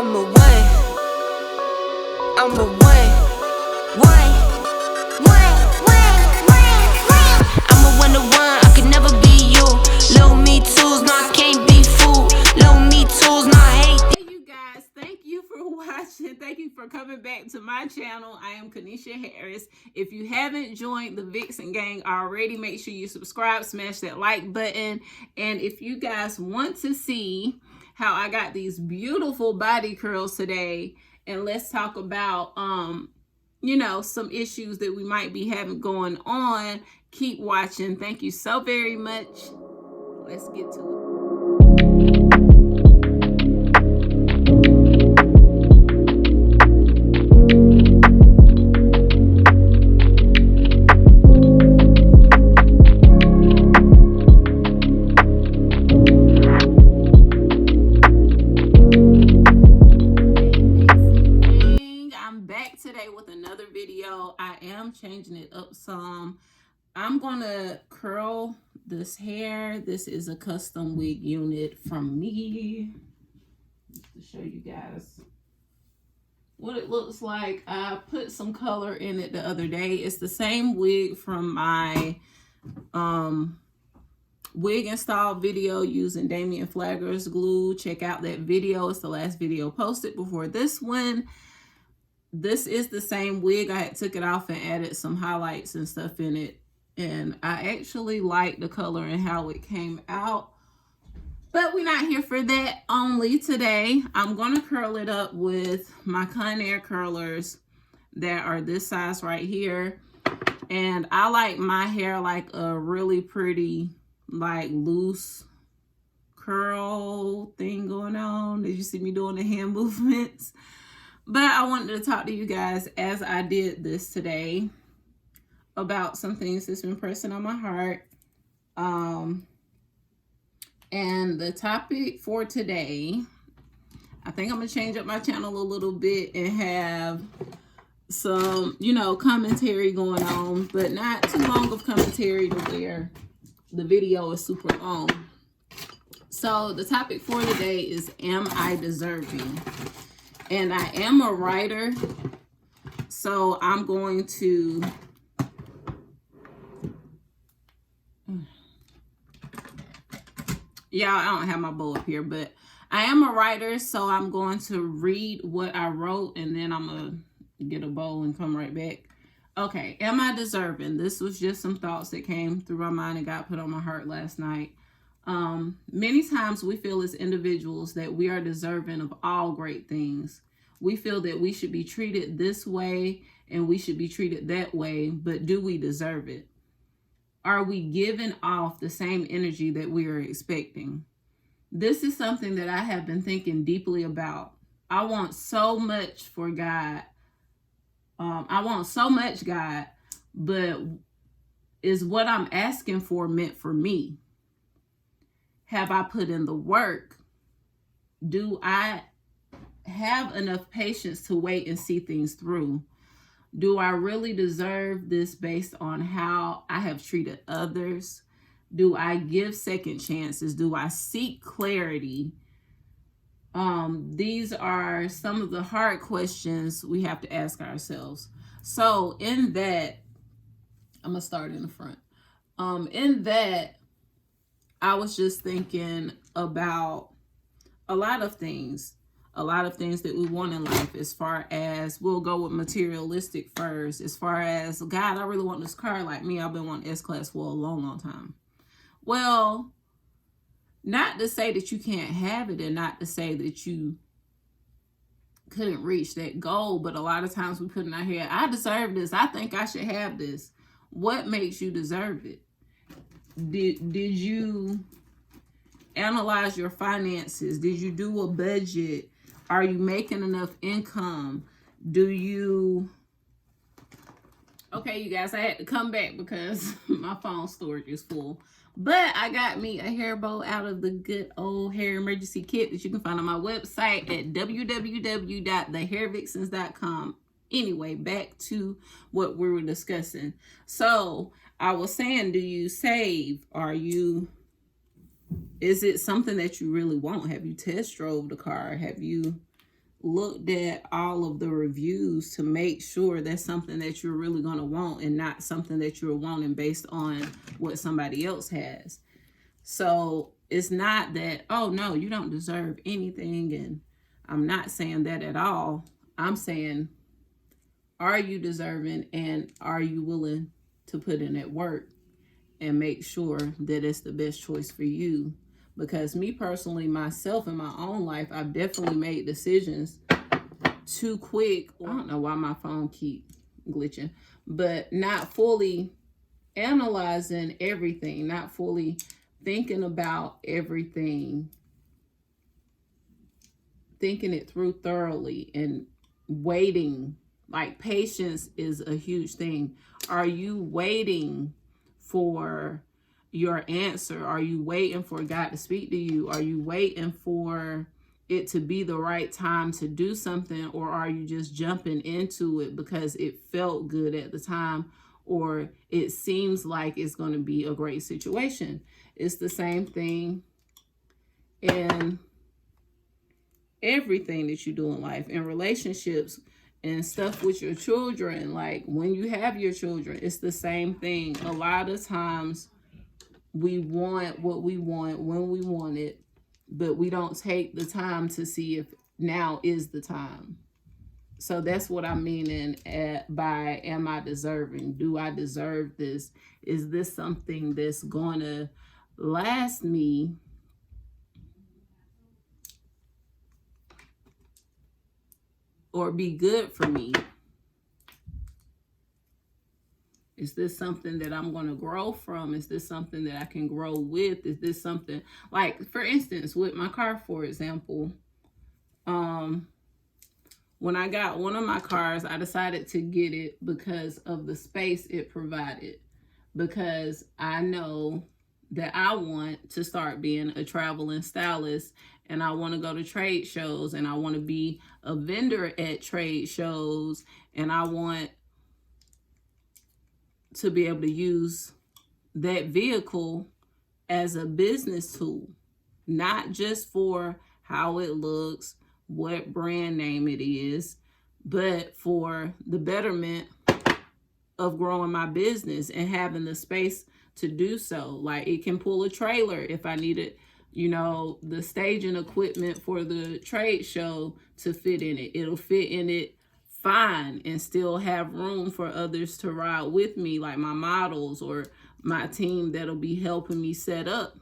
I'm a one. I'm a one. I'm a 1 to 1. I could never be you. Low me tools, no, I can't be fooled. Low me tools, no, I hate. Hey, you guys, thank you for watching. Thank you for coming back to my channel. I am Kanisha Harris. If you haven't joined the Vixen gang already, make sure you subscribe, smash that like button. And if you guys want to see how I got these beautiful body curls today, and let's talk about you know, some issues that we might be having going on, keep watching. Thank you so very much. Let's get to it. Today with another video. I am changing it up some. I'm gonna curl this hair. This is a custom wig unit from me. Just to show you guys what it looks like. I put some color in it the other day. It's the same wig from my wig install video using Damien Flagger's glue. Check out that video. It's the last video posted before this one. This is the same wig. I had took it off and added some highlights and stuff in it. And I actually like the color and how it came out. But we're not here for that only today. I'm going to curl it up with my Conair curlers that are this size right here. And I like my hair like a really pretty, like loose curl thing going on. Did you see me doing the hand movements? But I wanted to talk to you guys as I did this today about some things that's been pressing on my heart. And the topic for today, I think I'm going to change up my channel a little bit and have some, you know, commentary going on, but not too long of commentary to where the video is super long. So the topic for today is, am I deserving? And I am a writer, so I'm going to I don't have my bow up here, but I am a writer, so I'm going to read what I wrote, and then I'm going to get a bow and come right back. Okay, am I deserving? This was just some thoughts that came through my mind and got put on my heart last night. Many times we feel as individuals that we are deserving of all great things. We feel that we should be treated this way and we should be treated that way, but do we deserve it? Are we giving off the same energy that we are expecting? This is something that I have been thinking deeply about. I want so much for God. I want so much, God, but is what I'm asking for meant for me? Have I put in the work? Do I have enough patience to wait and see things through? Do I really deserve this based on how I have treated others? Do I give second chances? Do I seek clarity? These are some of the hard questions we have to ask ourselves. So in that, I'm gonna start in the front. In that, I was just thinking about a lot of things that we want in life, as far as, we'll go with materialistic first, as far as, God, I really want this car. Like me, I've been wanting S-Class for a long time. Well, not to say that you can't have it and not to say that you couldn't reach that goal, but a lot of times we put in our head, I deserve this. I think I should have this. What makes you deserve it? Did you analyze your finances? Did you do a budget? Are you making enough income? Do you... Okay, you guys, I had to come back because my phone storage is full. But I got me a hair bow out of the good old hair emergency kit that you can find on my website at www.thehairvixens.com. Anyway, back to what we were discussing. So I was saying, do you save? Is it something that you really want? Have you test drove the car? Have you looked at all of the reviews to make sure that's something that you're really going to want and not something that you're wanting based on what somebody else has. So it's not that, oh no, you don't deserve anything. And I'm not saying that at all. I'm saying, are you deserving, and are you willing to put in that work and make sure that it's the best choice for you? Because me personally, myself in my own life, I've definitely made decisions too quick. I don't know why my phone keep glitching, but not fully analyzing everything, not fully thinking about everything, thinking it through thoroughly, and waiting. Like, patience is a huge thing. Are you waiting for your answer? Are you waiting for God to speak to you? Are you waiting for it to be the right time to do something? Or are you just jumping into it because it felt good at the time, or it seems like it's going to be a great situation? It's the same thing in everything that you do in life, in relationships and stuff with your children. Like, when you have your children, it's the same thing. A lot of times we want what we want when we want it, but we don't take the time to see if now is the time. So that's what I'm meaning by, am I deserving? Do I deserve this? Is this something that's going to last me or be good for me? Is this something that I'm going to grow from? Is this something that I can grow with? Is this something, like, for instance, with my car, for example, when I got one of my cars, I decided to get it because of the space it provided, because I know that I want to start being a traveling stylist, and I want to go to trade shows, and I want to be a vendor at trade shows, and I want to be able to use that vehicle as a business tool, not just for how it looks, what brand name it is, but for the betterment of growing my business and having the space to do so. Like, it can pull a trailer if I needed, the staging equipment for the trade show to fit in it. It'll fit in it fine and still have room for others to ride with me, like my models or my team that'll be helping me set up.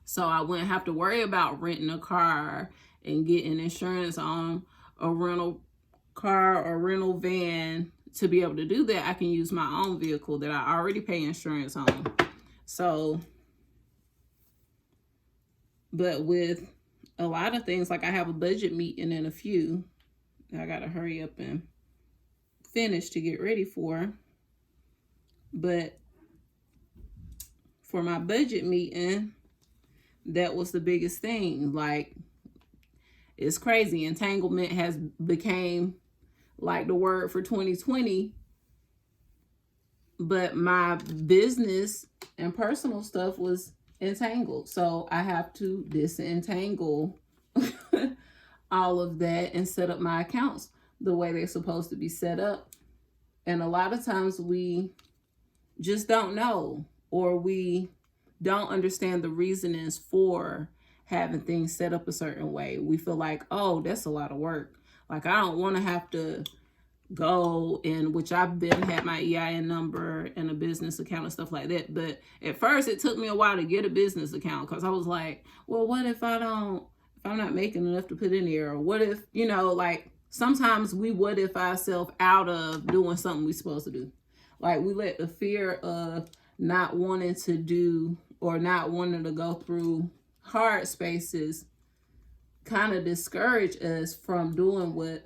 So I wouldn't have to worry about renting a car and getting insurance on a rental car or rental van. To be able to do that, I can use my own vehicle that I already pay insurance on. So, but with a lot of things, like I have a budget meeting in a few, I gotta hurry up and finish to get ready for. But for my budget meeting, that was the biggest thing. Like, it's crazy. Entanglement has became like the word for 2020. But my business and personal stuff was entangled. So I have to disentangle all of that and set up my accounts the way they're supposed to be set up. And a lot of times we just don't know, or we don't understand the reasonings for having things set up a certain way. We feel like, oh, that's a lot of work. Like, I don't want to have to go and, which I've had my EIN number and a business account and stuff like that. But at first it took me a while to get a business account, because I was like, well, what if I'm not making enough to put in there? Or what if, like, sometimes we what if ourselves out of doing something we're supposed to do. Like, we let the fear of not wanting to do or not wanting to go through hard spaces kind of discourage us from doing what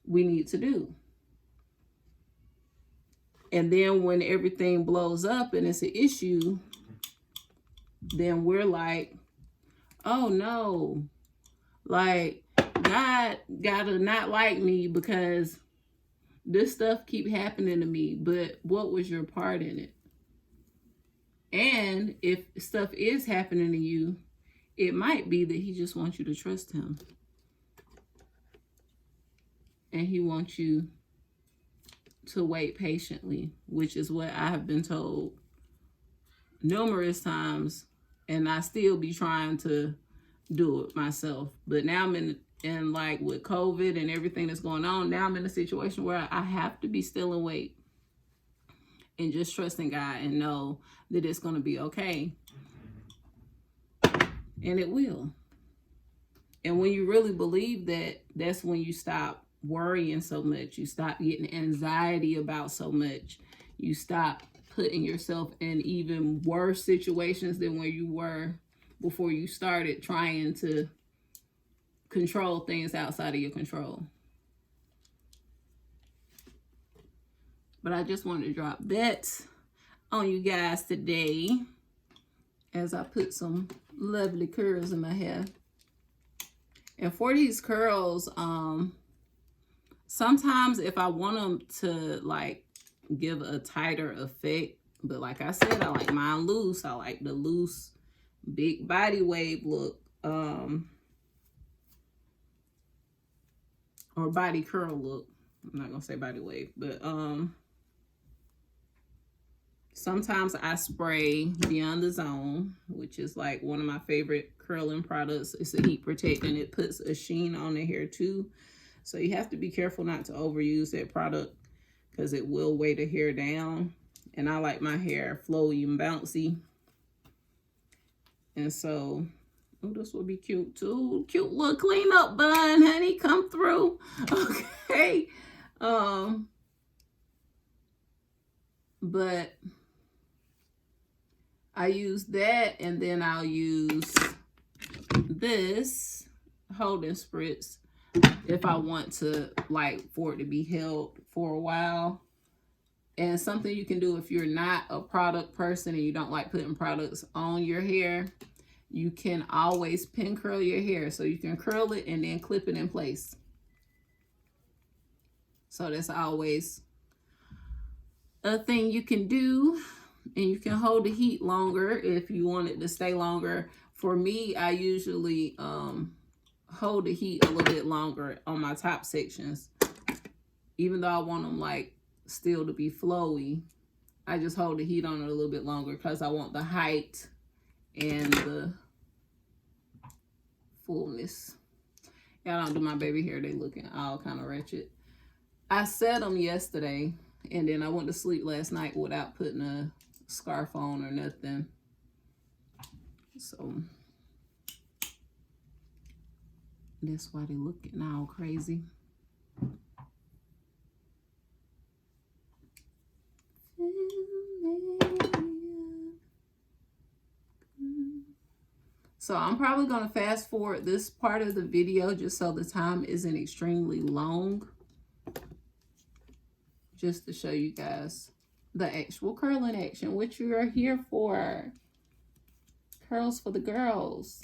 we need to do. And then when everything blows up and it's an issue, then we're like, oh no, like, God gotta not like me because this stuff keep happening to me. But what was your part in it? And if stuff is happening to you, it might be that he just wants you to trust him. and he wants you to wait patiently, which is what I have been told numerous times, and I still be trying to do it myself. But now I'm in like with COVID and everything that's going on, now I'm in a situation where I have to be still and wait and just trust in God and know that it's going to be okay. And it will. And when you really believe that, that's when you stop worrying so much. You stop getting anxiety about so much. You stop putting yourself in even worse situations than where you were before you started trying to control things outside of your control. But I just wanted to drop that on you guys today as I put some lovely curls in my hair. And for these curls, sometimes if I want them to like give a tighter effect, but like I said, I like mine loose. I like the loose big body wave look, or body curl look. I'm not gonna say body wave, but sometimes I spray Beyond the Zone, which is like one of my favorite curling products. It's a heat protectant. It puts a sheen on the hair too. So you have to be careful not to overuse that product because it will weigh the hair down. And I like my hair flowy and bouncy. And so, oh, this will be cute too. Cute little cleanup bun, honey. Come through. Okay. But I use that, and then I'll use this holding spritz if I want to, like, for it to be held for a while. And something you can do if you're not a product person and you don't like putting products on your hair, you can always pin curl your hair. So you can curl it and then clip it in place. So that's always a thing you can do. And you can hold the heat longer if you want it to stay longer. For me, I usually hold the heat a little bit longer on my top sections. Even though I want them like still to be flowy, I just hold the heat on it a little bit longer because I want the height and the fullness. Y'all don't do my baby hair, they looking all kind of wretched. I set them yesterday, and then I went to sleep last night without putting a scarf on or nothing. So that's why they looking all crazy. So I'm probably going to fast forward this part of the video just so the time isn't extremely long, just to show you guys the actual curling action, which you are here for. Curls for the girls.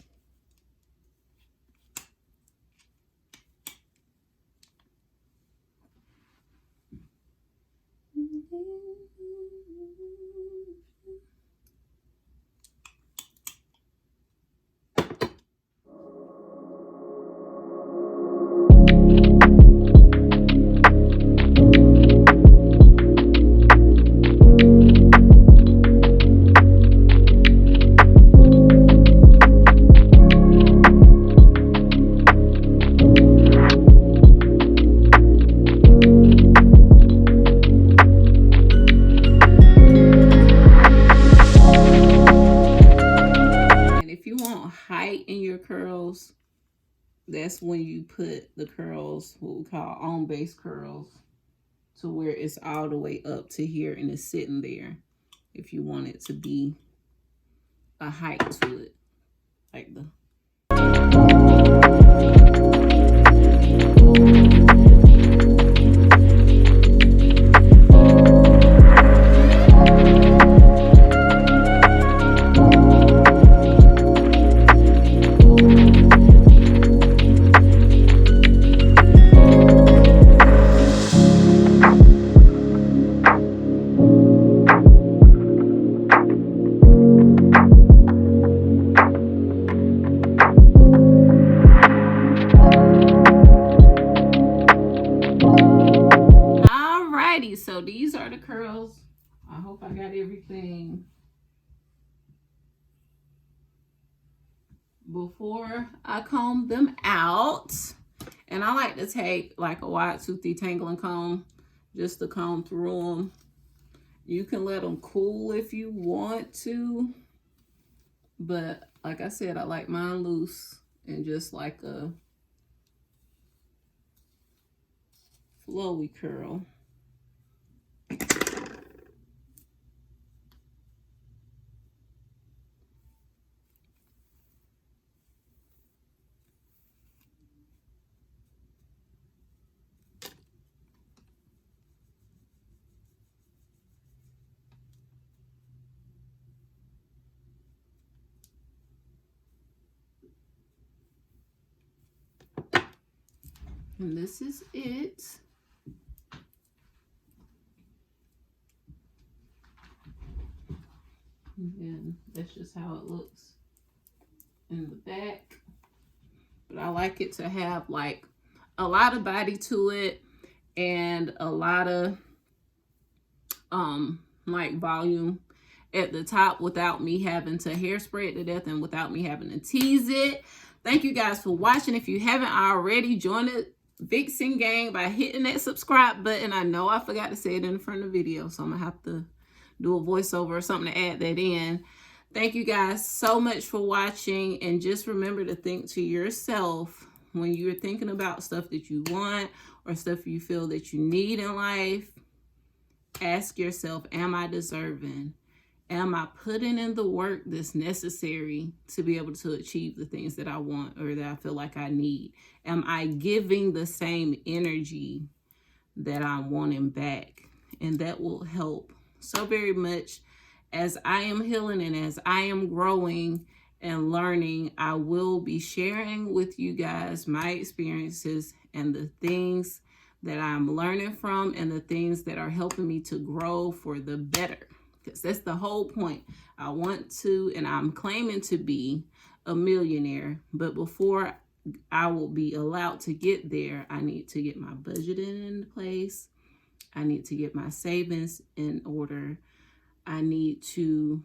Curls, that's when you put the curls, what we call on base curls, to where it's all the way up to here and it's sitting there. If you want it to be a height to it, like the before I comb them out. And I like to take like a wide tooth detangling comb just to comb through them. You can let them cool if you want to, but like I said, I like mine loose and just like a flowy curl. And this is it. And that's just how it looks in the back. But I like it to have like a lot of body to it and a lot of like volume at the top without me having to hairspray it to death and without me having to tease it. Thank you guys for watching. If you haven't already, join the Vixen gang by hitting that subscribe button. I know I forgot to say it in front of the video, so I'm gonna have to do a voiceover or something to add that in. Thank you guys so much for watching, and just remember to think to yourself when you're thinking about stuff that you want or stuff you feel that you need in life. Ask yourself, am I deserving? Am I putting in the work that's necessary to be able to achieve the things that I want or that I feel like I need? Am I giving the same energy that I'm wanting back? And that will help so very much. As I am healing and as I am growing and learning, I will be sharing with you guys my experiences and the things that I'm learning from and the things that are helping me to grow for the better. Because that's the whole point. I want to, and I'm claiming to be a millionaire, but before I will be allowed to get there, I need to get my budgeting in place. I need to get my savings in order. I need to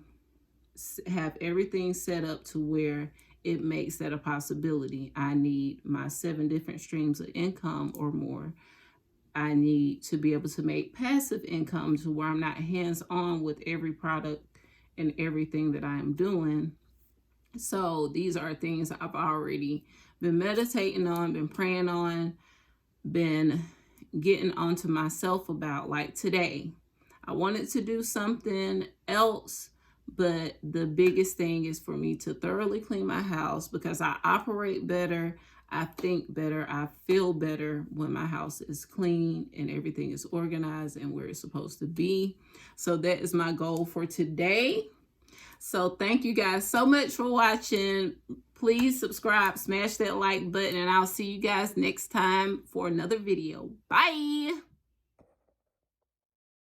have everything set up to where it makes that a possibility. I need my 7 different streams of income or more. I need to be able to make passive income to where I'm not hands-on with every product and everything that I'm doing. So these are things I've already been meditating on, been praying on, been getting onto myself about. Like today, I wanted to do something else, but the biggest thing is for me to thoroughly clean my house because I operate better, I think better, I feel better when my house is clean and everything is organized and where it's supposed to be. So that is my goal for today. So thank you guys so much for watching. Please subscribe, smash that like button, and I'll see you guys next time for another video. Bye.